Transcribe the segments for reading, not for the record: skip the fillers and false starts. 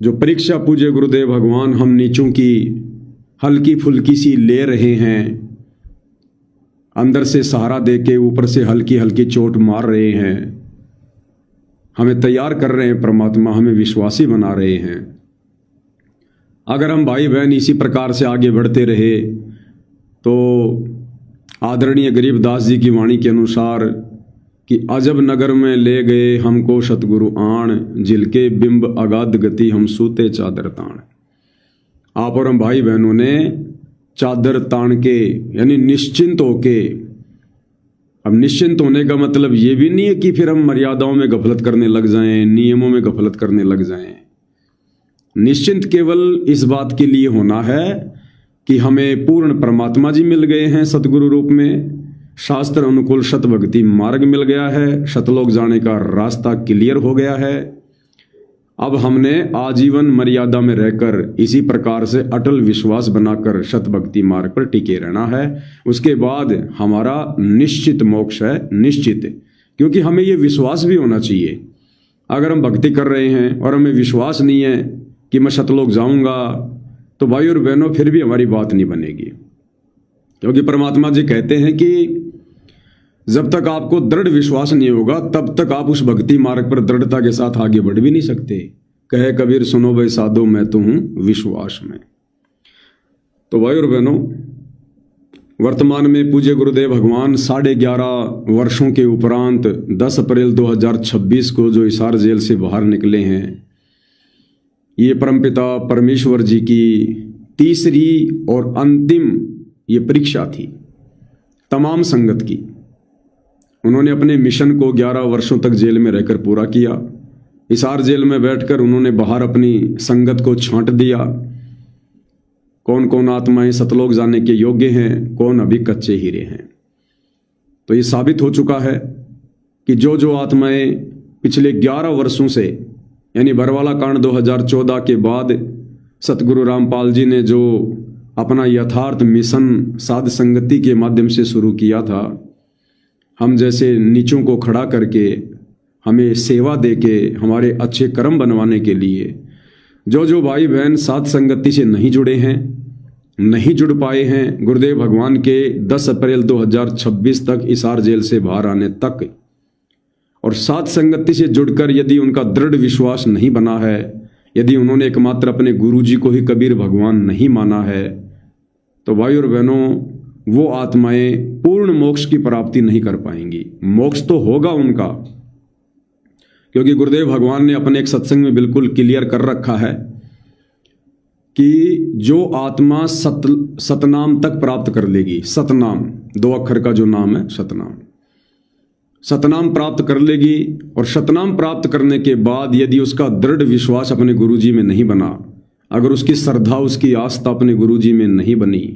जो परीक्षा पूज्य गुरुदेव भगवान हम नीचों की हल्की फुल्की सी ले रहे हैं, अंदर से सहारा देके ऊपर से हल्की हल्की चोट मार रहे हैं, हमें तैयार कर रहे हैं परमात्मा, हमें विश्वासी बना रहे हैं। अगर हम भाई बहन इसी प्रकार से आगे बढ़ते रहे तो आदरणीय गरीबदास जी की वाणी के अनुसार कि अजब नगर में ले गए हमको सतगुरु आण, जिलके बिंब अगाध गति हम सूते चादर ताण। आप और हम भाई बहनों ने चादर ताण के यानी निश्चिंत होके, अब निश्चिंत होने का मतलब ये भी नहीं है कि फिर हम मर्यादाओं में गफलत करने लग जाएं, नियमों में गफलत करने लग जाएं। निश्चिंत केवल इस बात के लिए होना है कि हमें पूर्ण परमात्मा जी मिल गए हैं सतगुरु रूप में, शास्त्र अनुकूल शत भक्ति मार्ग मिल गया है, शतलोक जाने का रास्ता क्लियर हो गया है। अब हमने आजीवन मर्यादा में रहकर इसी प्रकार से अटल विश्वास बनाकर शत भक्ति मार्ग पर टिके रहना है। उसके बाद हमारा निश्चित मोक्ष है, निश्चित, क्योंकि हमें ये विश्वास भी होना चाहिए। अगर हम भक्ति कर रहे हैं और हमें विश्वास नहीं है कि मैं शतलोक जाऊंगा, तो भाई और बहनों फिर भी हमारी बात नहीं बनेगी। क्योंकि परमात्मा जी कहते हैं कि जब तक आपको दृढ़ विश्वास नहीं होगा तब तक आप उस भक्ति मार्ग पर दृढ़ता के साथ आगे बढ़ भी नहीं सकते। कहे कबीर सुनो भाई साधो मैं तो हूं विश्वास में। तो भाई और बहनों, वर्तमान में पूज्य गुरुदेव भगवान 11.5 वर्षों के उपरांत 10 अप्रैल 2026 को जो हिसार जेल से बाहर निकले हैं, ये परमपिता परमेश्वर जी की तीसरी और अंतिम ये परीक्षा थी तमाम संगत की। उन्होंने अपने मिशन को 11 वर्षों तक जेल में रहकर पूरा किया। हिसार जेल में बैठकर उन्होंने बाहर अपनी संगत को छांट दिया। कौन कौन आत्माएं सतलोक जाने के योग्य हैं, कौन अभी कच्चे हीरे हैं। तो ये साबित हो चुका है कि जो जो आत्माएं पिछले 11 वर्षों से यानी बरवाला कांड 2014 के बाद सतगुरु रामपाल जी ने जो अपना यथार्थ मिशन साध संगति के माध्यम से शुरू किया था, हम जैसे नीचों को खड़ा करके हमें सेवा देके हमारे अच्छे कर्म बनवाने के लिए जो जो भाई बहन साध संगति से नहीं जुड़े हैं, नहीं जुड़ पाए हैं, गुरुदेव भगवान के 10 अप्रैल 2026 तक हिसार जेल से बाहर आने तक, और साध संगति से जुड़कर यदि उनका दृढ़ विश्वास नहीं बना है, यदि उन्होंने एकमात्र अपने गुरु जी को ही कबीर भगवान नहीं माना है, तो भाई और बहनों वो आत्माएं पूर्ण मोक्ष की प्राप्ति नहीं कर पाएंगी। मोक्ष तो होगा उनका, क्योंकि गुरुदेव भगवान ने अपने एक सत्संग में बिल्कुल क्लियर कर रखा है कि जो आत्मा सतनाम तक प्राप्त कर लेगी, सतनाम 2 अक्षर का जो नाम है सतनाम, सतनाम प्राप्त कर लेगी, और सतनाम प्राप्त करने के बाद यदि उसका दृढ़ विश्वास अपने गुरुजी में नहीं बना, अगर उसकी श्रद्धा उसकी आस्था अपने गुरुजी में नहीं बनी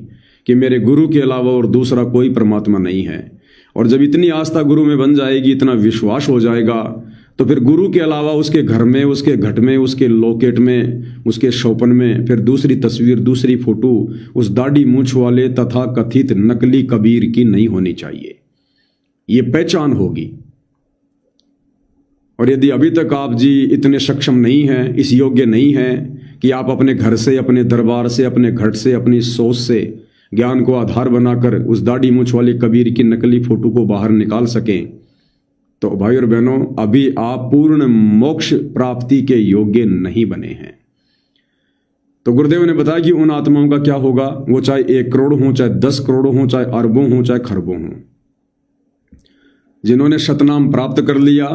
कि मेरे गुरु के अलावा और दूसरा कोई परमात्मा नहीं है, और जब इतनी आस्था गुरु में बन जाएगी, इतना विश्वास हो जाएगा, तो फिर गुरु के अलावा उसके घर में, उसके घट में, उसके लॉकेट में, उसके शौपन में फिर दूसरी तस्वीर, दूसरी फोटो उस दाढ़ी मूंछ वाले तथा कथित नकली कबीर की नहीं होनी चाहिए। ये पहचान होगी। और यदि अभी तक आप जी इतने सक्षम नहीं हैं, इस योग्य नहीं हैं कि आप अपने घर से, अपने दरबार से, अपने घट से, अपनी सोच से ज्ञान को आधार बनाकर उस दाढ़ी मूंछ वाले कबीर की नकली फोटो को बाहर निकाल सकें, तो भाई और बहनों अभी आप पूर्ण मोक्ष प्राप्ति के योग्य नहीं बने हैं। तो गुरुदेव ने बताया कि उन आत्माओं का क्या होगा, वो चाहे 1 करोड़ हो, चाहे 10 करोड़ हो, चाहे अरबों हो, चाहे खरबों हो, जिन्होंने सतनाम प्राप्त कर लिया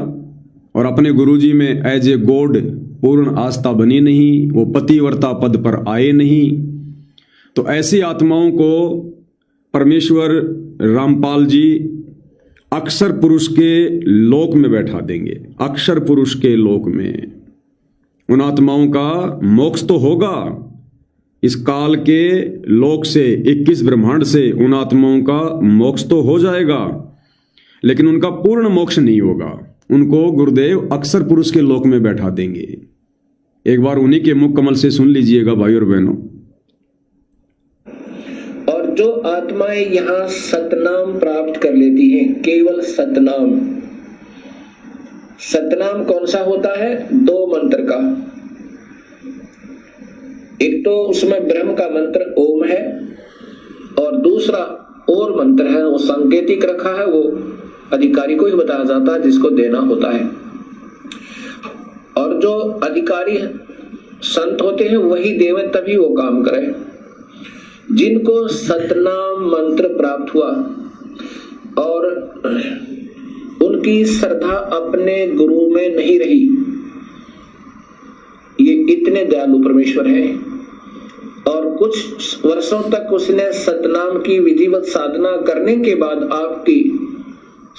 और अपने गुरुजी में एज ए गॉड पूर्ण आस्था बनी नहीं, वो पतिव्रता पद पर आए नहीं, तो ऐसी आत्माओं को परमेश्वर रामपाल जी अक्षर पुरुष के लोक में बैठा देंगे। अक्षर पुरुष के लोक में उन आत्माओं का मोक्ष तो होगा, इस काल के लोक से, 21 ब्रह्मांड से उन आत्माओं का मोक्ष तो हो जाएगा, लेकिन उनका पूर्ण मोक्ष नहीं होगा। उनको गुरुदेव अक्षर पुरुष के लोक में बैठा देंगे। एक बार उन्हीं के मुख कमल से सुन लीजिएगा भाई और बहनों। और जो आत्माएं यहाँ सतनाम प्राप्त कर लेती हैं, केवल सतनाम, सतनाम कौन सा होता है? 2 मंत्र का, एक तो उसमें ब्रह्म का मंत्र ओम है और दूसरा और मंत्र है वो सांकेतिक रखा है, वो अधिकारी को ही बताया जाता है जिसको देना होता है। और जो अधिकारी संत होते हैं वही देवें तभी वो काम करें। जिनको सतनाम मंत्र प्राप्त हुआ और उनकी श्रद्धा अपने गुरु में नहीं रही, ये इतने दयालु परमेश्वर हैं। और कुछ वर्षों तक उसने सतनाम की विधिवत साधना करने के बाद आपकी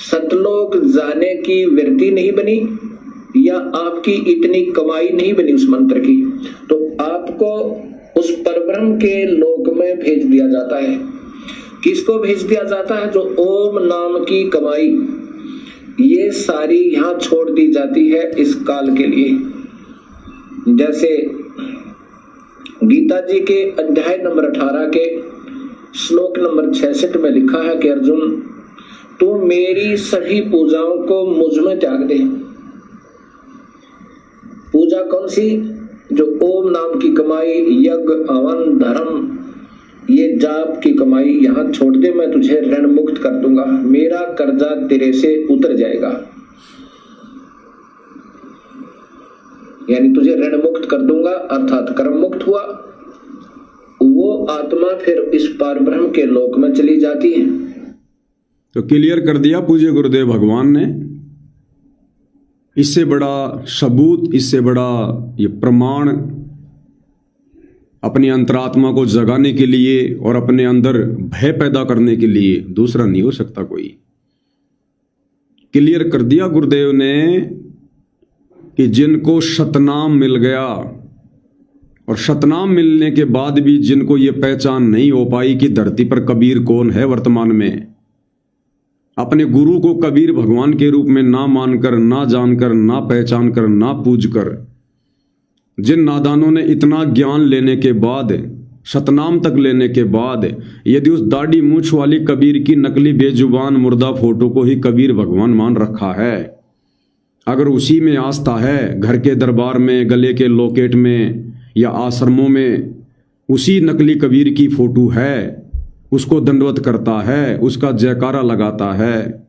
सतलोक जाने की वृत्ति नहीं बनी या आपकी इतनी कमाई नहीं बनी उस मंत्र की, तो आपको उस परब्रह्म के लोक में भेज दिया जाता है। किसको भेज दिया जाता है? जो ओम नाम की कमाई ये सारी यहां छोड़ दी जाती है इस काल के लिए। जैसे गीता जी के अध्याय नंबर 18 के श्लोक नंबर 66 में लिखा है कि अर्जुन तू मेरी सभी पूजाओं को मुझ में त्याग दे। पूजा कौन सी? जो ओम नाम की कमाई, यज्ञ, हवन, धर्म, ये जाप की कमाई यहां छोड़ दे, मैं तुझे ऋण मुक्त कर दूंगा, मेरा कर्जा तेरे से उतर जाएगा। यानी तुझे ऋण मुक्त कर दूंगा अर्थात कर्म मुक्त हुआ। वो आत्मा फिर इस पारब्रह्म के लोक में चली जाती है। तो क्लियर कर दिया पूज्य गुरुदेव भगवान ने। इससे बड़ा सबूत, इससे बड़ा ये प्रमाण अपनी अंतरात्मा को जगाने के लिए और अपने अंदर भय पैदा करने के लिए दूसरा नहीं हो सकता कोई। क्लियर कर दिया गुरुदेव ने कि जिनको शतनाम मिल गया और शतनाम मिलने के बाद भी जिनको ये पहचान नहीं हो पाई कि धरती पर कबीर कौन है वर्तमान में, अपने गुरु को कबीर भगवान के रूप में ना मानकर, ना जानकर, ना पहचान कर, ना पूज कर, जिन नादानों ने इतना ज्ञान लेने के बाद, शतनाम तक लेने के बाद, यदि उस दाढ़ी मूंछ वाली कबीर की नकली बेजुबान मुर्दा फोटो को ही कबीर भगवान मान रखा है, अगर उसी में आस्था है, घर के दरबार में, गले के लॉकेट में या आश्रमों में उसी नकली कबीर की फोटो है, उसको दंडवत करता है, उसका जयकारा लगाता है,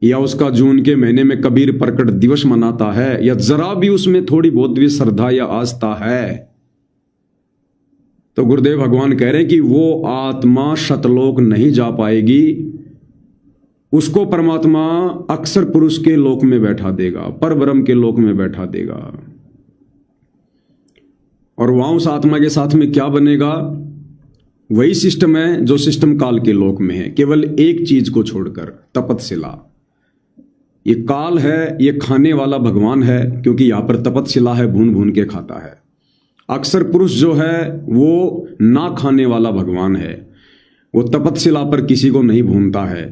या उसका जून के महीने में कबीर प्रकट दिवस मनाता है, या जरा भी उसमें थोड़ी बहुत भी श्रद्धा या आस्था है, तो गुरुदेव भगवान कह रहे हैं कि वो आत्मा शतलोक नहीं जा पाएगी। उसको परमात्मा अक्षर पुरुष के लोक में बैठा देगा, परब्रह्म के लोक में बैठा देगा। और वहां उस आत्मा के साथ में क्या बनेगा? वही सिस्टम है जो सिस्टम काल के लोक में है, केवल एक चीज को छोड़कर, तपतशिला। ये काल है, ये खाने वाला भगवान है, क्योंकि यहां पर तपतशिला है, भून भून के खाता है। अक्षर पुरुष जो है वो ना खाने वाला भगवान है, वो तपतशिला पर किसी को नहीं भूनता है।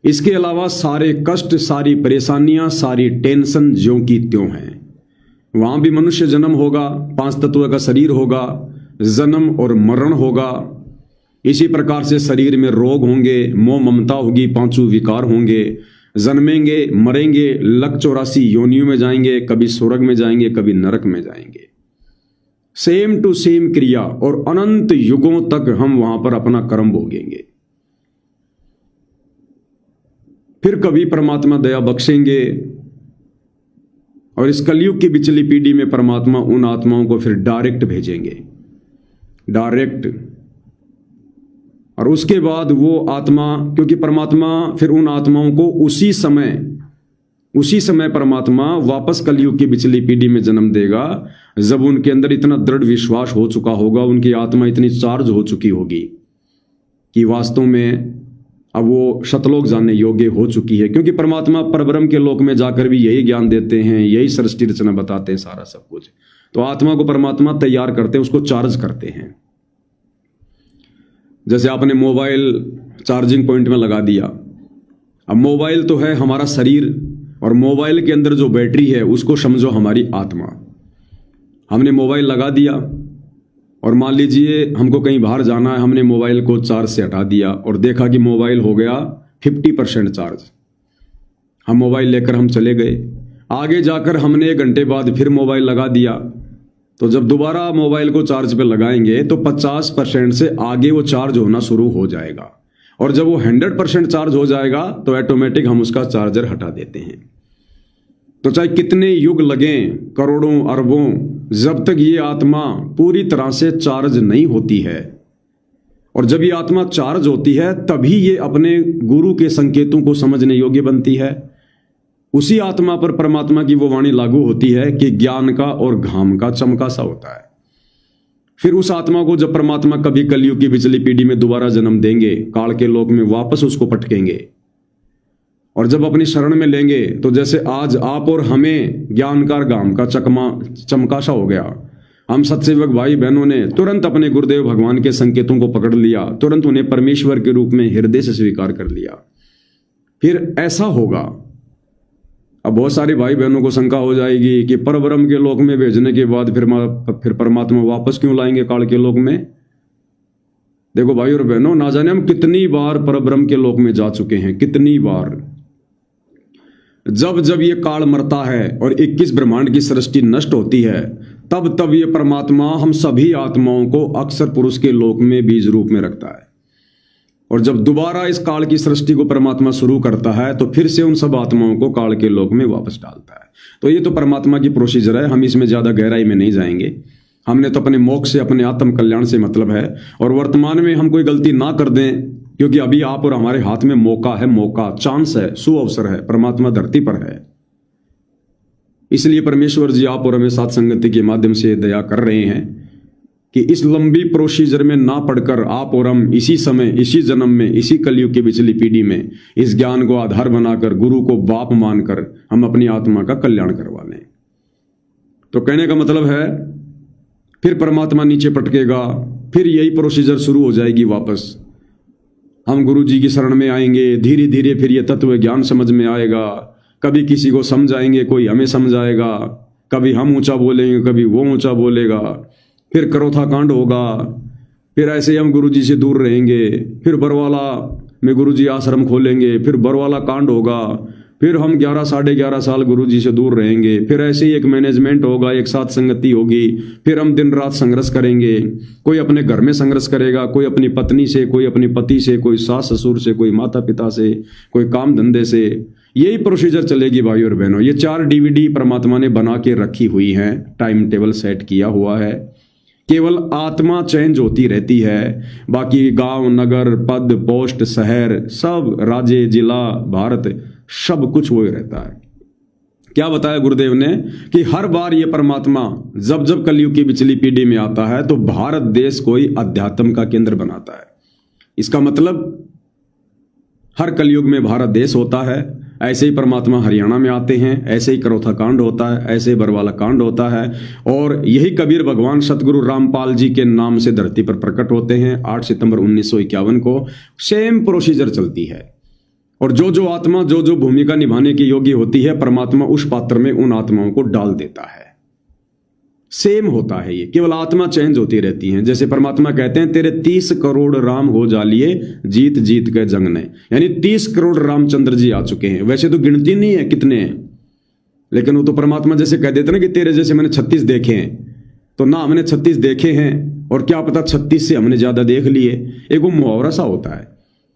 इसके अलावा सारे कष्ट, सारी परेशानियां, सारी टेंशन ज्यों की त्यों हैं। वहां भी मनुष्य जन्म होगा, 5 तत्व का शरीर होगा, जन्म और मरण होगा। इसी प्रकार से शरीर में रोग होंगे, मोह ममता होगी, 5 विकार होंगे, जन्मेंगे, मरेंगे, लक 84 योनियों में जाएंगे, कभी स्वर्ग में जाएंगे, कभी नरक में जाएंगे। सेम टू सेम क्रिया, और अनंत युगों तक हम वहां पर अपना कर्म भोगेंगे। फिर कभी परमात्मा दया बख्शेंगे और इस कलयुग की पिछली पीढ़ी में परमात्मा उन आत्माओं को फिर डायरेक्ट भेजेंगे, डायरेक्ट। और उसके बाद वो आत्मा, क्योंकि परमात्मा फिर उन आत्माओं को उसी समय परमात्मा वापस कलयुग की पिछली पीढ़ी में जन्म देगा, जब उनके अंदर इतना दृढ़ विश्वास हो चुका होगा, उनकी आत्मा इतनी चार्ज हो चुकी होगी कि वास्तव में अब वो शतलोक जानने योग्य हो चुकी है। क्योंकि परमात्मा परब्रह्म के लोक में जाकर भी यही ज्ञान देते हैं, यही सृष्टि रचना बताते हैं, सारा सब कुछ। तो आत्मा को परमात्मा तैयार करते हैं, उसको चार्ज करते हैं। जैसे आपने मोबाइल चार्जिंग पॉइंट में लगा दिया, अब मोबाइल तो है हमारा शरीर, और मोबाइल के अंदर जो बैटरी है उसको समझो हमारी आत्मा। हमने मोबाइल लगा दिया और मान लीजिए हमको कहीं बाहर जाना है, हमने मोबाइल को चार्ज से हटा दिया और देखा कि मोबाइल हो गया 50% चार्ज। हम मोबाइल लेकर हम चले गए, आगे जाकर हमने 1 घंटे बाद फिर मोबाइल लगा दिया, तो जब दोबारा मोबाइल को चार्ज पे लगाएंगे तो 50% से आगे वो चार्ज होना शुरू हो जाएगा, और जब वो 100% चार्ज हो जाएगा तो ऑटोमेटिक हम उसका चार्जर हटा देते हैं। तो चाहे कितने युग लगें, करोड़ों अरबों, जब तक ये आत्मा पूरी तरह से चार्ज नहीं होती है, और जब ये आत्मा चार्ज होती है तभी ये अपने गुरु के संकेतों को समझने योग्य बनती है। उसी आत्मा पर परमात्मा की वो वाणी लागू होती है कि ज्ञान का और घाम का चमका सा होता है। फिर उस आत्मा को जब परमात्मा कभी कलयुग की पिछली पीढ़ी में दोबारा जन्म देंगे, काल के लोक में वापस उसको पटकेंगे, और जब अपनी शरण में लेंगे तो जैसे आज आप और हमें ज्ञान का घाम का चमका सा हो गया, हम सत्सेवक भाई बहनों ने तुरंत अपने गुरुदेव भगवान के संकेतों को पकड़ लिया, तुरंत उन्हें परमेश्वर के रूप में हृदय से स्वीकार कर लिया। फिर ऐसा होगा। अब बहुत सारे भाई बहनों को शंका हो जाएगी कि परब्रह्म के लोक में भेजने के बाद फिर परमात्मा वापस क्यों लाएंगे काल के लोक में। देखो भाई और बहनों, ना जाने हम कितनी बार परब्रह्म के लोक में जा चुके हैं, कितनी बार। जब जब ये काल मरता है और 21 ब्रह्मांड की सृष्टि नष्ट होती है, तब तब ये परमात्मा हम सभी आत्माओं को अक्षर पुरुष के लोक में बीज रूप में रखता है, और जब दोबारा इस काल की सृष्टि को परमात्मा शुरू करता है तो फिर से उन सब आत्माओं को काल के लोक में वापस डालता है। तो ये तो परमात्मा की प्रोसीजर है, हम इसमें ज्यादा गहराई में नहीं जाएंगे। हमने तो अपने मोक्ष से, अपने आत्म कल्याण से मतलब है, और वर्तमान में हम कोई गलती ना कर दें, क्योंकि अभी आप और हमारे हाथ में मौका है, मौका, चांस है, सुअवसर है, परमात्मा धरती पर है। इसलिए परमेश्वर जी आप और हमें साथ संगति के माध्यम से दया कर रहे हैं कि इस लंबी प्रोसीजर में ना पड़कर आप और हम इसी समय, इसी जन्म में, इसी कलयुग की पिछली पीढ़ी में इस ज्ञान को आधार बनाकर, गुरु को बाप मानकर हम अपनी आत्मा का कल्याण करवा लें। तो कहने का मतलब है, फिर परमात्मा नीचे पटकेगा, फिर यही प्रोसीजर शुरू हो जाएगी वापस। हम गुरु जी की शरण में आएंगे, धीरे धीरे फिर ये तत्व ज्ञान समझ में आएगा। कभी किसी को समझाएंगे, कोई हमें समझाएगा, कभी हम ऊंचा बोलेंगे, कभी वो ऊंचा बोलेगा, फिर करोथा कांड होगा, फिर ऐसे ही हम गुरु जी से दूर रहेंगे, फिर बरवाला में गुरु जी आश्रम खोलेंगे, फिर बरवाला कांड होगा, फिर हम 11 साढ़े 11 साल गुरु जी से दूर रहेंगे, फिर ऐसे ही एक मैनेजमेंट होगा, एक साथ संगति होगी, फिर हम दिन रात संघर्ष करेंगे। कोई अपने घर में संघर्ष करेगा, कोई अपनी पत्नी से, कोई अपने पति से, कोई सास ससुर से, कोई माता पिता से, कोई काम धंधे से। यही प्रोसीजर चलेगी भाई और बहनों। ये 4 DVD परमात्मा ने बना के रखी हुई हैं, टाइम टेबल सेट किया हुआ है। केवल आत्मा चेंज होती रहती है, बाकी गांव, नगर, पद, पोस्ट, शहर, सब राज्य, जिला, भारत, सब कुछ वही रहता है। क्या बताया गुरुदेव ने कि हर बार ये परमात्मा जब जब कलयुग की पिछली पीढ़ी में आता है तो भारत देश को ही अध्यात्म का केंद्र बनाता है। इसका मतलब हर कलयुग में भारत देश होता है। ऐसे ही परमात्मा हरियाणा में आते हैं, ऐसे ही करोथा कांड होता है, ऐसे ही बरवाला कांड होता है, और यही कबीर भगवान सतगुरु रामपाल जी के नाम से धरती पर प्रकट होते हैं 8 सितंबर 1951 को। सेम प्रोसीजर चलती है, और जो जो आत्मा जो जो भूमिका निभाने की योग्य होती है, परमात्मा उस पात्र में उन आत्माओं को डाल देता है। सेम होता है ये, केवल आत्मा चेंज होती रहती है। जैसे परमात्मा कहते हैं, तेरे 30 करोड़ राम हो जालिए, जीत जीत के जंग ने, यानी 30 करोड़ रामचंद्र जी आ चुके हैं। वैसे तो गिनती नहीं है कितने हैं, लेकिन वो तो परमात्मा जैसे कह देते ना कि तेरे जैसे मैंने 36 देखे हैं, तो ना हमने 36 देखे हैं, और क्या पता 36 से हमने ज्यादा देख लिए। एक वो मुहावरा सा होता है।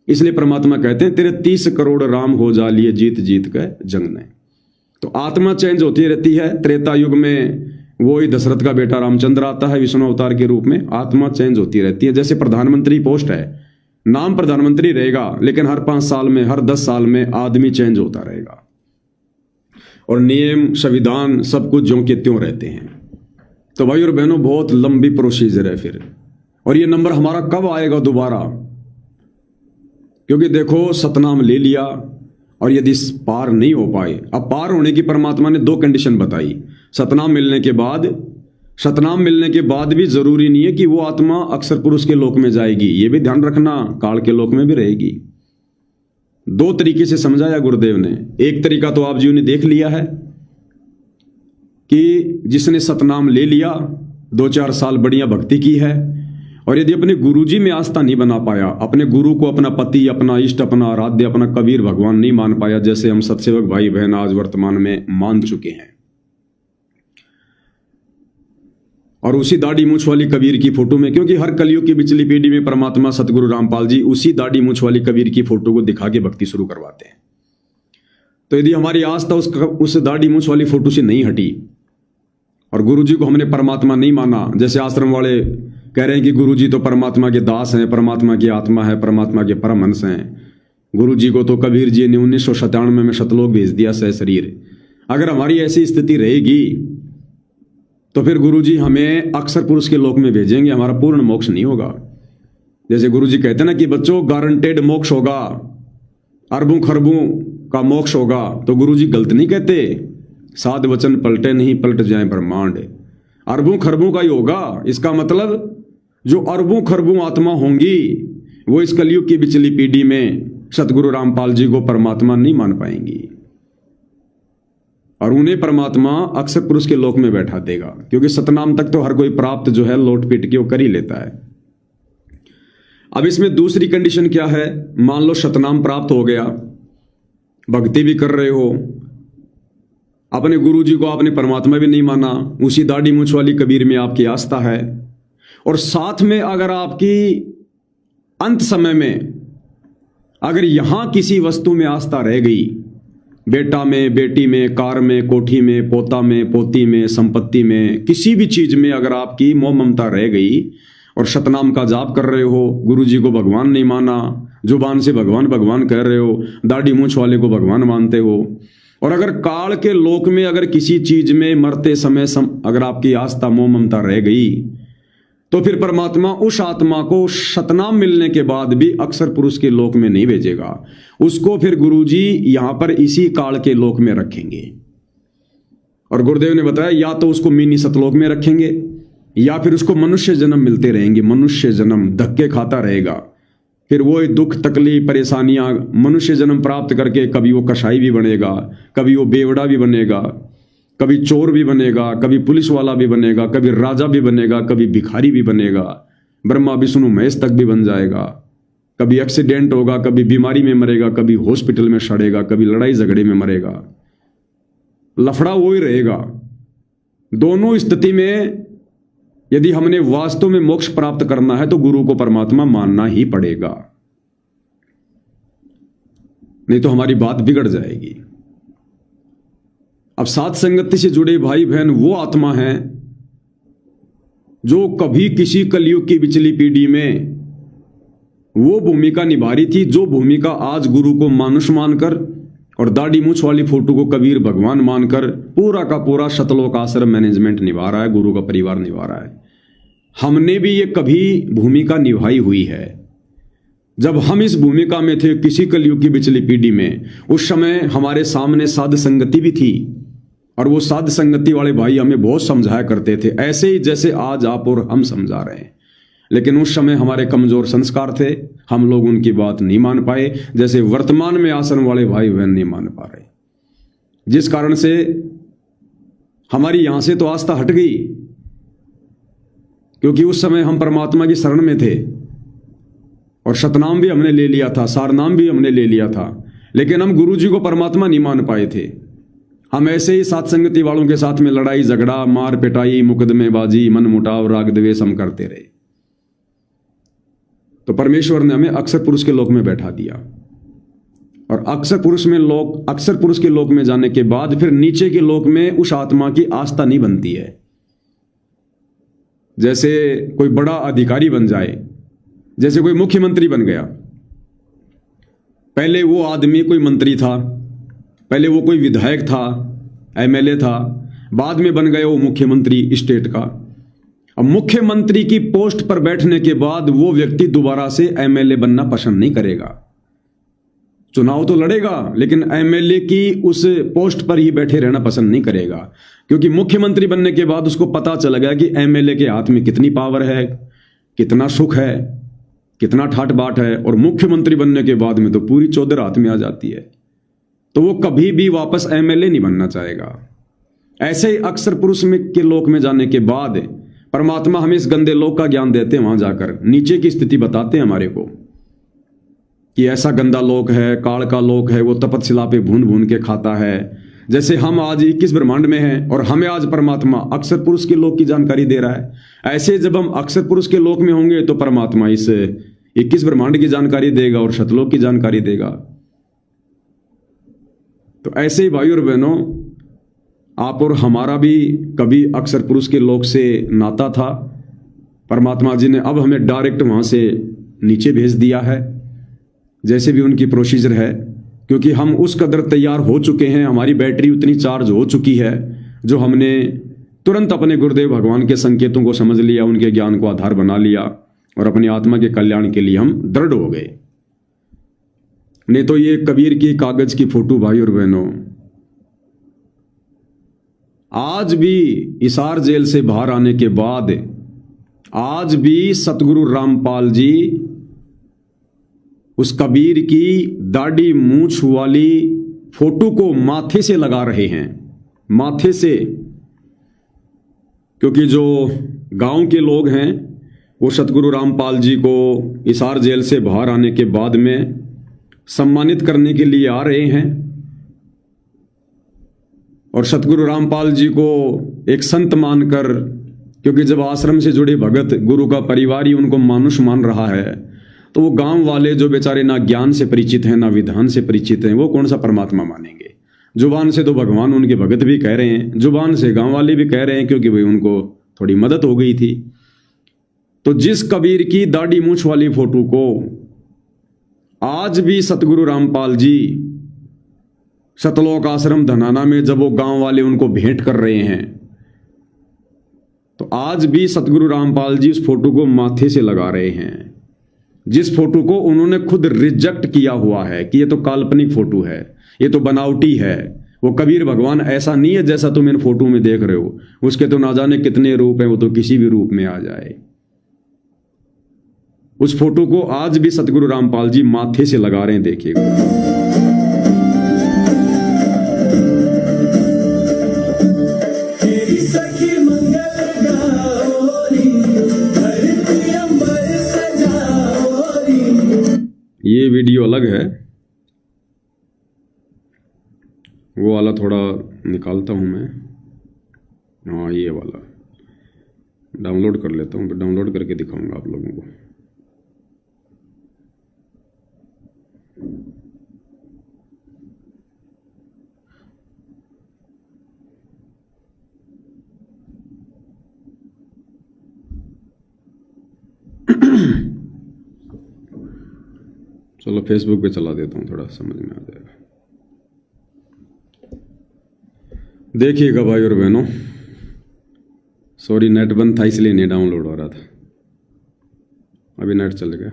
इसलिए परमात्मा कहते हैं, तेरे 30 करोड़ राम हो जालिए, जीत जीत के जंग ने। तो आत्मा चेंज होती रहती है। त्रेता युग में वो ही दशरथ का बेटा रामचंद्र आता है विष्णु अवतार के रूप में। आत्मा चेंज होती रहती है। जैसे प्रधानमंत्री पोस्ट है, नाम प्रधानमंत्री रहेगा, लेकिन हर 5 साल में, हर 10 साल में आदमी चेंज होता रहेगा, और नियम, संविधान, सब कुछ ज्यों के त्यों रहते हैं। तो भाई और बहनों, बहुत लंबी प्रोसीजर है फिर। और ये नंबर हमारा कब आएगा दोबारा? क्योंकि देखो, सतनाम ले लिया, और यदि पार नहीं हो पाए, अब पार होने की परमात्मा ने 2 कंडीशन बताई। सतनाम मिलने के बाद भी जरूरी नहीं है कि वो आत्मा अक्षर पुरुष के लोक में जाएगी। ये भी ध्यान रखना, काल के लोक में भी रहेगी। 2 तरीके से समझाया गुरुदेव ने। एक तरीका तो आप जीव ने देख लिया है कि जिसने सतनाम ले लिया, 2-4 साल बढ़िया भक्ति की है, और यदि अपने गुरुजी में आस्था नहीं बना पाया, अपने गुरु को अपना पति, अपना इष्ट, अपना आराध्य, अपना कबीर भगवान नहीं मान पाया, जैसे हम सत्सेवक भाई बहन आज वर्तमान में मान चुके हैं, और उसी दाढ़ी मूछ वाली कबीर की फोटो में, क्योंकि हर कलयुग की पिछली पीढ़ी में परमात्मा सतगुरु रामपाल जी उसी दाढ़ी मूछ वाली कबीर की फोटो को दिखा के भक्ति शुरू करवाते हैं। तो यदि हमारी आस्था उस दाढ़ी मूछ वाली फोटो से नहीं हटी और गुरुजी को हमने परमात्मा नहीं माना, जैसे आश्रम वाले कह रहे हैं कि गुरुजी तो परमात्मा के दास हैं, परमात्मा की आत्मा है, परमात्मा के परमहंस हैं, गुरुजी को तो कबीर जी ने 1997 में शतलोक भेज दिया सह शरीर। अगर हमारी ऐसी स्थिति रहेगी तो फिर गुरुजी हमें अक्षर पुरुष के लोक में भेजेंगे, हमारा पूर्ण मोक्ष नहीं होगा। जैसे गुरुजी कहते हैं ना कि बच्चों गारंटेड मोक्ष होगा, अरबों खरबों का मोक्ष होगा, तो गुरुजी गलत नहीं कहते। साध वचन पलटे नहीं पलट जाए ब्रह्मांड, अरबों खरबों का ही होगा। इसका मतलब जो अरबों खरबों आत्मा होंगी वो इस कलयुग की पिछली पीढ़ी में सतगुरु रामपाल जी को परमात्मा नहीं मान पाएंगी और उन्हें परमात्मा अक्षर पुरुष के लोक में बैठा देगा, क्योंकि सतनाम तक तो हर कोई प्राप्त जो है लौट पीट के वो कर ही लेता है। अब इसमें दूसरी कंडीशन क्या है? मान लो सतनाम प्राप्त हो गया, भक्ति भी कर रहे हो, अपने गुरु जी को आपने परमात्मा भी नहीं माना, उसी दाढ़ी मूछ वाली कबीर में आपकी आस्था है, और साथ में अगर आपकी अंत समय में अगर यहां किसी वस्तु में आस्था रह गई, बेटा में, बेटी में, कार में, कोठी में, पोता में, पोती में, संपत्ति में, किसी भी चीज में अगर आपकी मोह ममता रह गई और सतनाम का जाप कर रहे हो, गुरु जी को भगवान नहीं माना, जुबान से भगवान भगवान कह रहे हो, दाढ़ी मूछ वाले को भगवान मानते हो, और अगर काल के लोक में अगर किसी चीज में मरते समय अगर आपकी आस्था मोह ममता रह गई, तो फिर परमात्मा उस आत्मा को सतनाम मिलने के बाद भी अक्षर पुरुष के लोक में नहीं भेजेगा, उसको फिर गुरुजी यहां पर इसी काल के लोक में रखेंगे। और गुरुदेव ने बताया या तो उसको मिनी सतलोक में रखेंगे या फिर उसको मनुष्य जन्म मिलते रहेंगे, मनुष्य जन्म धक्के खाता रहेगा, फिर वो दुख तकलीफ परेशानियां मनुष्य जन्म प्राप्त करके कभी वो कसाई भी बनेगा, कभी वो बेवड़ा भी बनेगा, कभी चोर भी बनेगा, कभी पुलिस वाला भी बनेगा, कभी राजा भी बनेगा, कभी भिखारी भी बनेगा, ब्रह्मा विष्णु महेश तक भी बन जाएगा, कभी एक्सीडेंट होगा, कभी बीमारी में मरेगा, कभी हॉस्पिटल में सड़ेगा, कभी लड़ाई झगड़े में मरेगा, लफड़ा वो ही रहेगा। दोनों स्थिति में यदि हमने वास्तव में मोक्ष प्राप्त करना है तो गुरु को परमात्मा मानना ही पड़ेगा, नहीं तो हमारी बात बिगड़ जाएगी। अब साथ संगति से जुड़े भाई बहन वो आत्मा है जो कभी किसी कलयुग की पिछली पीढ़ी में वो भूमिका निभा रही थी, जो भूमिका आज गुरु को मानुष मानकर और दाढ़ी मूछ वाली फोटो को कबीर भगवान मानकर पूरा का पूरा शतलोक आश्रम मैनेजमेंट निभा रहा है, गुरु का परिवार निभा रहा है। हमने भी ये कभी भूमिका निभाई हुई है। जब हम इस भूमिका में थे किसी कलयुग की पिछली पीढ़ी में, उस समय हमारे सामने साध संगति भी थी और वो साध संगति वाले भाई हमें बहुत समझाया करते थे, ऐसे ही जैसे आज आप और हम समझा रहे हैं। लेकिन उस समय हमारे कमजोर संस्कार थे, हम लोग उनकी बात नहीं मान पाए, जैसे वर्तमान में आश्रम वाले भाई बहन नहीं मान पा रहे, जिस कारण से हमारी यहां से तो आस्था हट गई, क्योंकि उस समय हम परमात्मा की शरण में थे और सतनाम भी हमने ले लिया था, सारनाम भी हमने ले लिया था, लेकिन हम गुरु जी को परमात्मा नहीं मान पाए थे। हम ऐसे ही साथ संगति वालों के साथ में लड़ाई झगड़ा, मार पिटाई, मुकदमेबाजी, मन मुटाव, राग द्वेष हम करते रहे। तो परमेश्वर ने हमें अक्षर पुरुष के लोक में बैठा दिया और अक्षर पुरुष के लोक में जाने के बाद फिर नीचे के लोक में उस आत्मा की आस्था नहीं बनती है। जैसे कोई बड़ा अधिकारी बन जाए, जैसे कोई मुख्यमंत्री बन गया, पहले वो आदमी कोई मंत्री था, पहले वो कोई विधायक था, एमएलए था, बाद में बन गया वो मुख्यमंत्री स्टेट का। अब मुख्यमंत्री की पोस्ट पर बैठने के बाद वो व्यक्ति दोबारा से एमएलए बनना पसंद नहीं करेगा। चुनाव तो लड़ेगा लेकिन एमएलए की उस पोस्ट पर ही बैठे रहना पसंद नहीं करेगा, क्योंकि मुख्यमंत्री बनने के बाद उसको पता चल गया कि एमएलए के हाथ में कितनी पावर है, कितना सुख है, कितना ठाट बाट है, और मुख्यमंत्री बनने के बाद में तो पूरी चौधर हाथ में आ जाती है, तो वो कभी भी वापस एमएलए नहीं बनना चाहेगा। ऐसे ही अक्षर पुरुष में के लोक में जाने के बाद परमात्मा हमें इस गंदे लोक का ज्ञान देते हैं, वहां जाकर नीचे की स्थिति बताते हैं हमारे को कि ऐसा गंदा लोक है, काल का लोक है, वो तपतशिला पे भून भून के खाता है, जैसे हम आज 21 ब्रह्मांड में हैं और हमें आज परमात्मा अक्षर पुरुष के लोक की जानकारी दे रहा है, ऐसे जब हम अक्षर पुरुष के लोक में होंगे तो परमात्मा इस 21 ब्रह्मांड की जानकारी देगा और शतलोक की जानकारी देगा। तो ऐसे ही भाइयों और बहनों, आप और हमारा भी कभी अक्षर पुरुष के लोक से नाता था। परमात्मा जी ने अब हमें डायरेक्ट वहां से नीचे भेज दिया है, जैसे भी उनकी प्रोसीजर है, क्योंकि हम उस कदर तैयार हो चुके हैं, हमारी बैटरी उतनी चार्ज हो चुकी है जो हमने तुरंत अपने गुरुदेव भगवान के संकेतों को समझ लिया, उनके ज्ञान को आधार बना लिया और अपनी आत्मा के कल्याण के लिए हम दृढ़ हो गए। नहीं तो ये कबीर की कागज की फोटो भाई और बहनों, आज भी हिसार जेल से बाहर आने के बाद आज भी सतगुरु रामपाल जी उस कबीर की दाढ़ी मूंछ वाली फोटो को माथे से लगा रहे हैं, माथे से। क्योंकि जो गांव के लोग हैं वो सतगुरु रामपाल जी को हिसार जेल से बाहर आने के बाद में सम्मानित करने के लिए आ रहे हैं और सतगुरु रामपाल जी को एक संत मानकर, क्योंकि जब आश्रम से जुड़े भगत गुरु का परिवार ही उनको मानुष मान रहा है, तो वो गांव वाले जो बेचारे ना ज्ञान से परिचित हैं ना विधान से परिचित हैं, वो कौन सा परमात्मा मानेंगे। जुबान से तो भगवान उनके भगत भी कह रहे हैं, जुबान से गांव वाले भी कह रहे हैं, क्योंकि भाई उनको थोड़ी मदद हो गई थी। तो जिस कबीर की दाढ़ी मूंछ वाली फोटो को आज भी सतगुरु रामपाल जी सतलोक आश्रम धनाना में जब वो गांव वाले उनको भेंट कर रहे हैं, तो आज भी सतगुरु रामपाल जी उस फोटो को माथे से लगा रहे हैं, जिस फोटो को उन्होंने खुद रिजेक्ट किया हुआ है कि ये तो काल्पनिक फोटो है, ये तो बनावटी है। वो कबीर भगवान ऐसा नहीं है जैसा तुम इन फोटो में देख रहे हो, उसके तो ना जाने कितने रूप हैं, वो तो किसी भी रूप में आ जाए। उस फोटो को आज भी सतगुरु रामपाल जी माथे से लगा रहे हैं, देखिएगा। ये वीडियो अलग है, वो वाला थोड़ा निकालता हूं मैं। हाँ, ये वाला डाउनलोड कर लेता हूं, डाउनलोड करके दिखाऊंगा आप लोगों को। चलो फेसबुक पे चला देता हूँ, थोड़ा समझ में आ जाएगा। देखिएगा भाई और बहनों, सॉरी नेट बंद था इसलिए नहीं डाउनलोड हो रहा था, अभी नेट चल गया।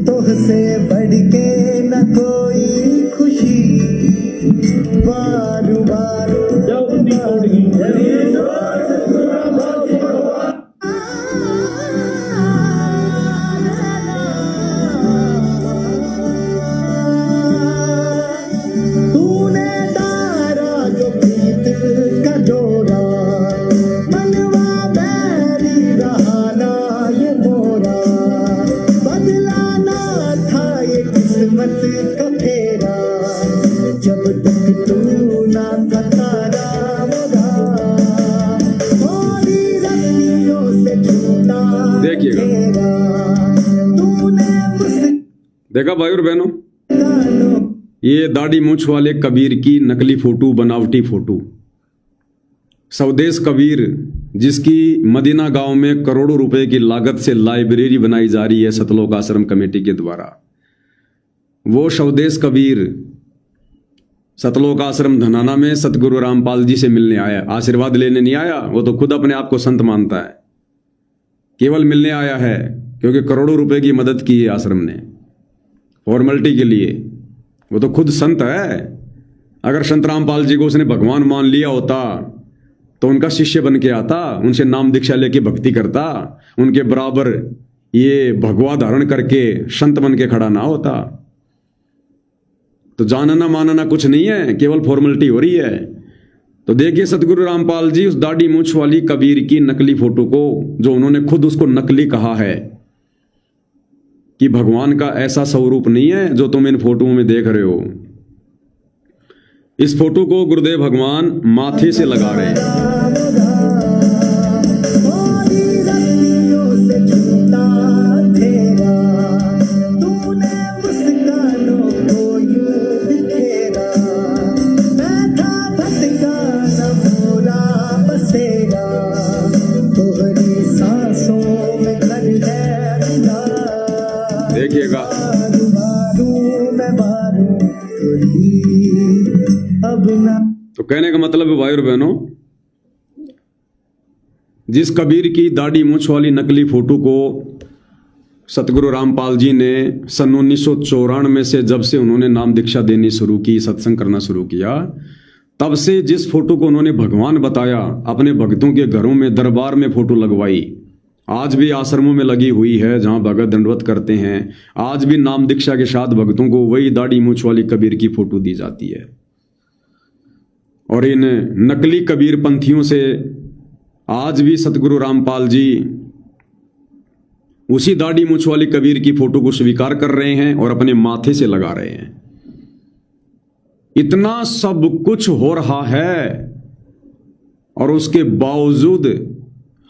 तोहसे बढ़ के न कोई खुशी, बारू बारू तूने तारा जो प्रीत का जोड़ा, मनवा बैरी रहा ना ये मोरा, बदलाना था ये किस्मत का फेरा, जब तक तू ना कतारा मोरा, थोड़ी रस्सियों से छूटा देखिएगा, देखा भाई और बहनों, ये दाढ़ी मूंछ वाले कबीर की नकली फोटो, बनावटी फोटो। स्वदेश कबीर, जिसकी मदीना गांव में करोड़ों रुपए की लागत से लाइब्रेरी बनाई जा रही है सतलोक आश्रम कमेटी के द्वारा, वो स्वदेश कबीर सतलोक आश्रम धनाना में सतगुरु रामपाल जी से मिलने आया, आशीर्वाद लेने नहीं आया। वो तो खुद अपने आप को संत मानता है, केवल मिलने आया है, क्योंकि करोड़ों रुपए की मदद की है आश्रम ने फॉर्मेलिटी के लिए। वो तो खुद संत है। अगर संत रामपाल जी को उसने भगवान मान लिया होता तो उनका शिष्य बन के आता, उनसे नाम दीक्षा लेके भक्ति करता, उनके बराबर ये भगवा धारण करके संत बन के खड़ा ना होता। तो जानना मानना कुछ नहीं है, केवल फॉर्मेलिटी हो रही है। तो देखिए सतगुरु रामपाल जी उस दाढ़ी मूंछ वाली कबीर की नकली फोटो को, जो उन्होंने खुद उसको नकली कहा है, कि भगवान का ऐसा स्वरूप नहीं है जो तुम इन फोटोओं में देख रहे हो। इस फोटो को गुरुदेव भगवान माथे से लगा रहे हैं। देखिएगा, तो कहने का मतलब है भाई और बहनों, जिस कबीर की दाढ़ी मूंछ वाली नकली फोटो को सतगुरु रामपाल जी ने सन 1994 से, जब से उन्होंने नाम दीक्षा देनी शुरू की, सत्संग करना शुरू किया, तब से जिस फोटो को उन्होंने भगवान बताया, अपने भक्तों के घरों में दरबार में फोटो लगवाई, आज भी आश्रमों में लगी हुई है जहां भगत दंडवत करते हैं, आज भी नाम दीक्षा के साथ भक्तों को वही दाढ़ी मूंछ वाली कबीर की फोटो दी जाती है। और इन नकली कबीर पंथियों से आज भी सतगुरु रामपाल जी उसी दाढ़ी मूंछ वाली कबीर की फोटो को स्वीकार कर रहे हैं और अपने माथे से लगा रहे हैं। इतना सब कुछ हो रहा है और उसके बावजूद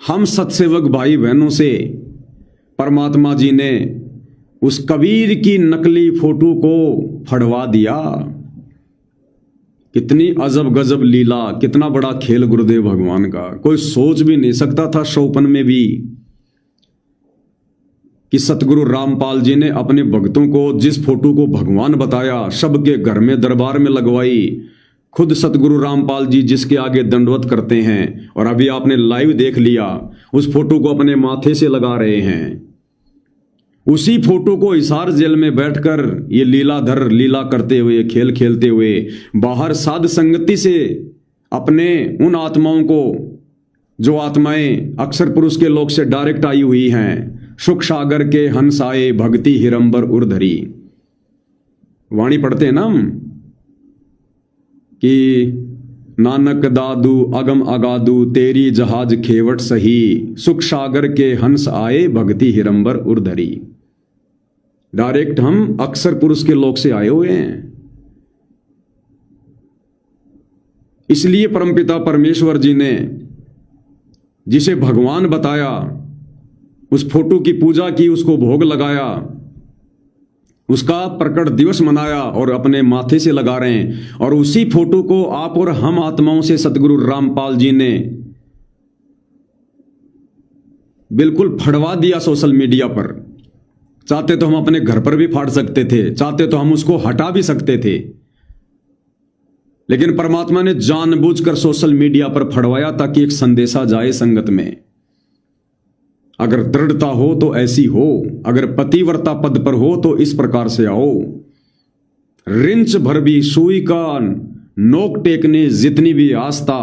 हम सत्सेवक भाई बहनों से परमात्मा जी ने उस कबीर की नकली फोटो को फड़वा दिया। कितनी अजब गजब लीला, कितना बड़ा खेल गुरुदेव भगवान का। कोई सोच भी नहीं सकता था शौपन में भी कि सतगुरु रामपाल जी ने अपने भक्तों को जिस फोटो को भगवान बताया, सबके घर में दरबार में लगवाई, खुद सतगुरु रामपाल जी जिसके आगे दंडवत करते हैं, और अभी आपने लाइव देख लिया, उस फोटो को अपने माथे से लगा रहे हैं। उसी फोटो को हिसार जेल में बैठकर ये लीलाधर लीला करते हुए, खेल खेलते हुए, बाहर साध संगति से अपने उन आत्माओं को, जो आत्माएं अक्षर पुरुष के लोक से डायरेक्ट आई हुई हैं, सुख सागर के हंस आए भक्ति हिरंबर उर्धरी, वाणी पढ़ते हैं ना हम कि नानक दादू अगम अगादू तेरी जहाज खेवट सही, सुख सागर के हंस आए भक्ति हिरंबर उर्धरी। डायरेक्ट हम अक्षर पुरुष के लोक से आए हुए हैं। इसलिए परमपिता परमेश्वर जी ने जिसे भगवान बताया, उस फोटो की पूजा की, उसको भोग लगाया, उसका प्रकट दिवस मनाया और अपने माथे से लगा रहे हैं। और उसी फोटो को आप और हम आत्माओं से सतगुरु रामपाल जी ने बिल्कुल फड़वा दिया सोशल मीडिया पर। चाहते तो हम अपने घर पर भी फाड़ सकते थे, चाहते तो हम उसको हटा भी सकते थे, लेकिन परमात्मा ने जानबूझकर सोशल मीडिया पर फड़वाया ताकि एक संदेशा जाए संगत में। अगर दृढ़ता हो तो ऐसी हो, अगर पतिव्रता पद पर हो तो इस प्रकार से आओ। रिंच भर भी सुई का नोक टेकने जितनी भी आस्था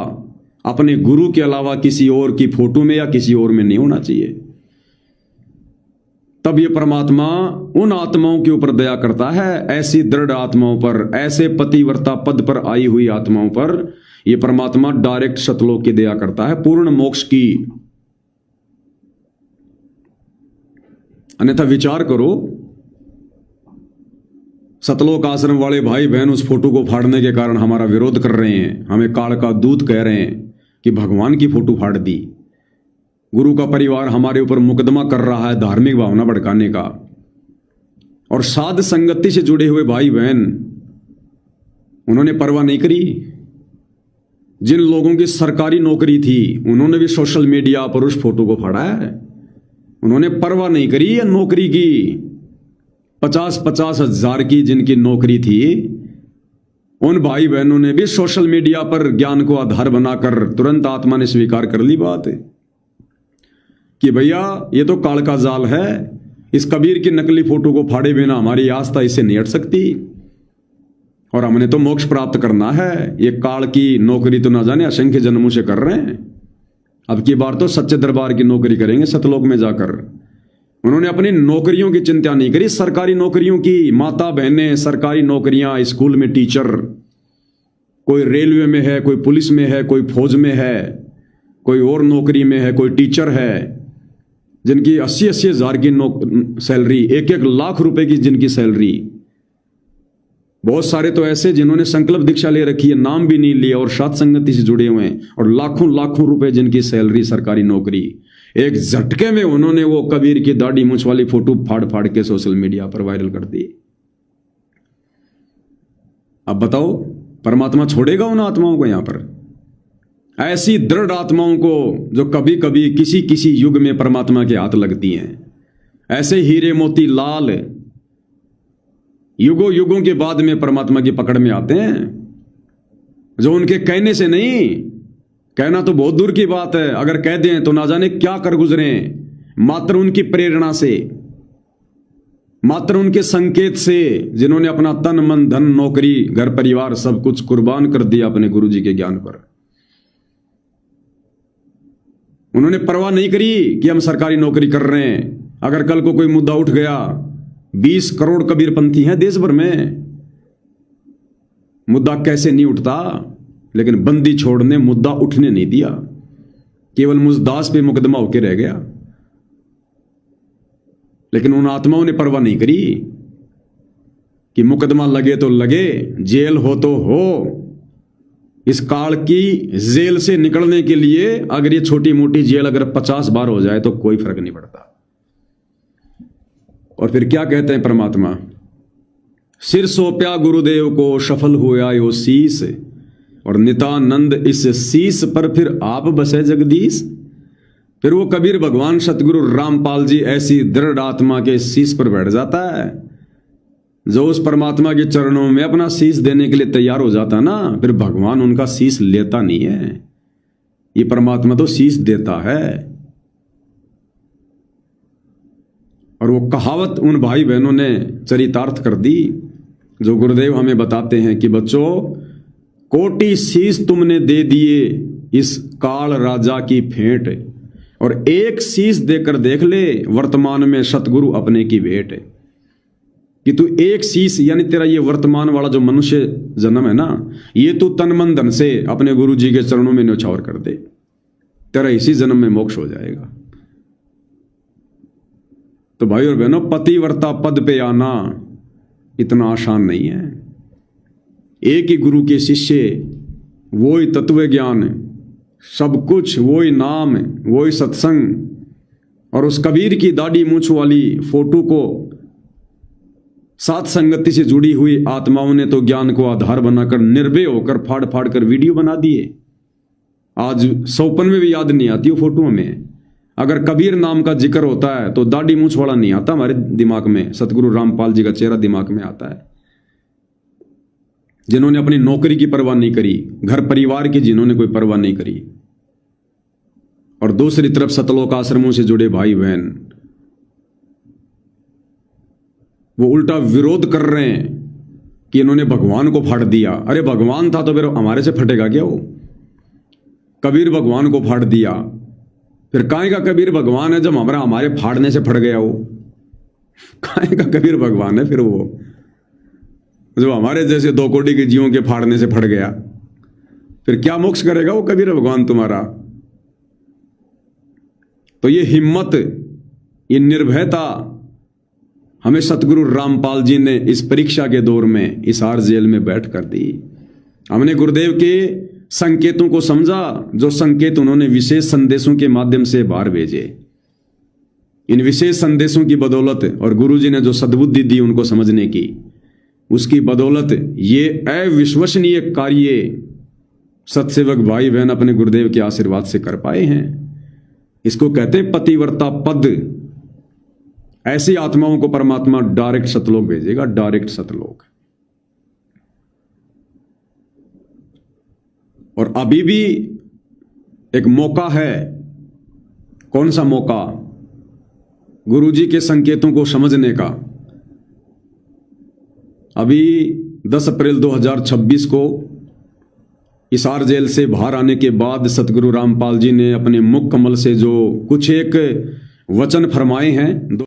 अपने गुरु के अलावा किसी और की फोटो में या किसी और में नहीं होना चाहिए। तब ये परमात्मा उन आत्माओं के ऊपर दया करता है, ऐसी दृढ़ आत्माओं पर, ऐसे पतिव्रता पद पर आई हुई आत्माओं पर ये परमात्मा डायरेक्ट सतलोक की दया करता है, पूर्ण मोक्ष की। अन्यथा विचार करो, सतलोक आश्रम वाले भाई बहन उस फोटो को फाड़ने के कारण हमारा विरोध कर रहे हैं, हमें काल का दूत कह रहे हैं कि भगवान की फोटो फाड़ दी। गुरु का परिवार हमारे ऊपर मुकदमा कर रहा है धार्मिक भावना भड़काने का। और साध संगति से जुड़े हुए भाई बहन, उन्होंने परवाह नहीं करी। जिन लोगों की सरकारी नौकरी थी उन्होंने भी सोशल मीडिया पर उस फोटो को फाड़ा है। उन्होंने परवाह नहीं करी है नौकरी की। 50-50 हजार की जिनकी नौकरी थी, उन भाई बहनों ने भी सोशल मीडिया पर ज्ञान को आधार बनाकर तुरंत आत्मा ने स्वीकार कर ली बात कि भैया ये तो काल का जाल है, इस कबीर की नकली फोटो को फाड़े बिना हमारी आस्था इससे नहीं हट सकती और हमने तो मोक्ष प्राप्त करना है। ये काल की नौकरी तो ना जाने असंख्य जन्मों से कर रहे हैं, अब की बार तो सच्चे दरबार की नौकरी करेंगे सतलोक में जाकर। उन्होंने अपनी नौकरियों की चिंता नहीं करी, सरकारी नौकरियों की। माता बहनें सरकारी नौकरियां, स्कूल में टीचर, कोई रेलवे में है, कोई पुलिस में है, कोई फौज में है, कोई और नौकरी में है, कोई टीचर है, जिनकी 80-80 हज़ार की सैलरी, 1-1 लाख रुपए की जिनकी सैलरी। बहुत सारे तो ऐसे जिन्होंने संकल्प दीक्षा ले रखी है, नाम भी नहीं लिया और सात संगति से जुड़े हुए हैं, और लाखों लाखों रुपए जिनकी सैलरी, सरकारी नौकरी। एक झटके में उन्होंने वो कबीर की दाढ़ी मूंछ वाली फोटो फाड़ फाड़ के सोशल मीडिया पर वायरल कर दी। अब बताओ, परमात्मा छोड़ेगा उन आत्माओं को? यहां पर ऐसी दृढ़ आत्माओं को जो कभी कभी किसी किसी युग में परमात्मा के हाथ लगती हैं, ऐसे हीरे मोती लाल युगों युगों के बाद में परमात्मा की पकड़ में आते हैं, जो उनके कहने से नहीं, कहना तो बहुत दूर की बात है, अगर कह दें तो ना जाने क्या कर गुजरे, मात्र उनकी प्रेरणा से, मात्र उनके संकेत से, जिन्होंने अपना तन मन धन नौकरी घर परिवार सब कुछ कुर्बान कर दिया अपने गुरु जी के ज्ञान पर। उन्होंने परवाह नहीं करी कि हम सरकारी नौकरी कर रहे हैं। अगर कल को कोई मुद्दा उठ गया, 20 करोड़ कबीरपंथी हैं देश भर में, मुद्दा कैसे नहीं उठता, लेकिन बंदी छोड़ ने मुद्दा उठने नहीं दिया, केवल मुजदास पे मुकदमा होके रह गया। लेकिन उन आत्माओं ने परवाह नहीं करी कि मुकदमा लगे तो लगे, जेल हो तो हो। इस काल की जेल से निकलने के लिए अगर ये छोटी मोटी जेल अगर 50 बार हो जाए तो कोई फर्क नहीं पड़ता। और फिर क्या कहते हैं परमात्मा, सिर सौंप्या गुरुदेव को सफल हुआ यो शीस, और नितानंद इस शीस पर फिर आप बसे जगदीश। फिर वो कबीर भगवान सतगुरु रामपाल जी ऐसी दृढ़ आत्मा के शीस पर बैठ जाता है, जो उस परमात्मा के चरणों में अपना शीस देने के लिए तैयार हो जाता ना, फिर भगवान उनका शीस लेता नहीं है, ये परमात्मा तो शीस देता है। और वो कहावत उन भाई बहनों ने चरितार्थ कर दी, जो गुरुदेव हमें बताते हैं कि बच्चों, कोटि शीस तुमने दे दिए इस काल राजा की फेंट, और एक शीस देकर देख ले वर्तमान में सतगुरु अपने की भेंट। कि तू एक शीस, यानी तेरा ये वर्तमान वाला जो मनुष्य जन्म है ना, ये तू तन मन धन से अपने गुरु जी के चरणों में न्यौछावर कर दे, तेरा इसी जन्म में मोक्ष हो जाएगा। तो भाई और बहनों, पतिव्रता पद पे आना इतना आसान नहीं है। एक ही गुरु के शिष्य, वो ही तत्व ज्ञान, सब कुछ वही नाम, वही सत्संग, और उस कबीर की दाढ़ी मूंछ वाली फोटो को सात संगति से जुड़ी हुई आत्माओं ने तो ज्ञान को आधार बनाकर निर्भय होकर फाड़ फाड़ कर वीडियो बना दिए। आज सौपन में भी याद नहीं आती वो फोटो हमें। अगर कबीर नाम का जिक्र होता है तो दाढ़ी मूंछ वाला नहीं आता हमारे दिमाग में, सतगुरु रामपाल जी का चेहरा दिमाग में आता है, जिन्होंने अपनी नौकरी की परवाह नहीं करी, घर परिवार की जिन्होंने कोई परवाह नहीं करी। और दूसरी तरफ सतलोक आश्रमों से जुड़े भाई बहन, वो उल्टा विरोध कर रहे हैं कि इन्होंने भगवान को फाड़ दिया। अरे भगवान था तो फिर हमारे से फटेगा क्या? वो कबीर भगवान को फाड़ दिया, फिर काहे का कबीर भगवान है जब हमारे फाड़ने से फट गया? वो काहे का कबीर भगवान है फिर वो, जो हमारे जैसे 2 कोटि के जीवों के फाड़ने से फट गया? फिर क्या मोक्ष करेगा वो कबीर भगवान तुम्हारा? तो ये हिम्मत, ये निर्भयता हमें सतगुरु रामपाल जी ने इस परीक्षा के दौर में हिसार जेल में बैठ कर दी। हमने गुरुदेव के संकेतों को समझा, जो संकेत उन्होंने विशेष संदेशों के माध्यम से बाहर भेजे। इन विशेष संदेशों की बदौलत और गुरु जी ने जो सद्बुद्धि दी उनको समझने की, उसकी बदौलत ये अविश्वसनीय कार्य सत्सेवक भाई बहन अपने गुरुदेव के आशीर्वाद से कर पाए हैं। इसको कहते हैं पतिव्रता पद। ऐसी आत्माओं को परमात्मा डायरेक्ट सतलोक भेजेगा, डायरेक्ट सतलोक। और अभी भी एक मौका है। कौन सा मौका? गुरुजी के संकेतों को समझने का। अभी 10 अप्रैल 2026 को हिसार जेल से बाहर आने के बाद सतगुरु रामपाल जी ने अपने मुख कमल से जो कुछ एक वचन फरमाए हैं,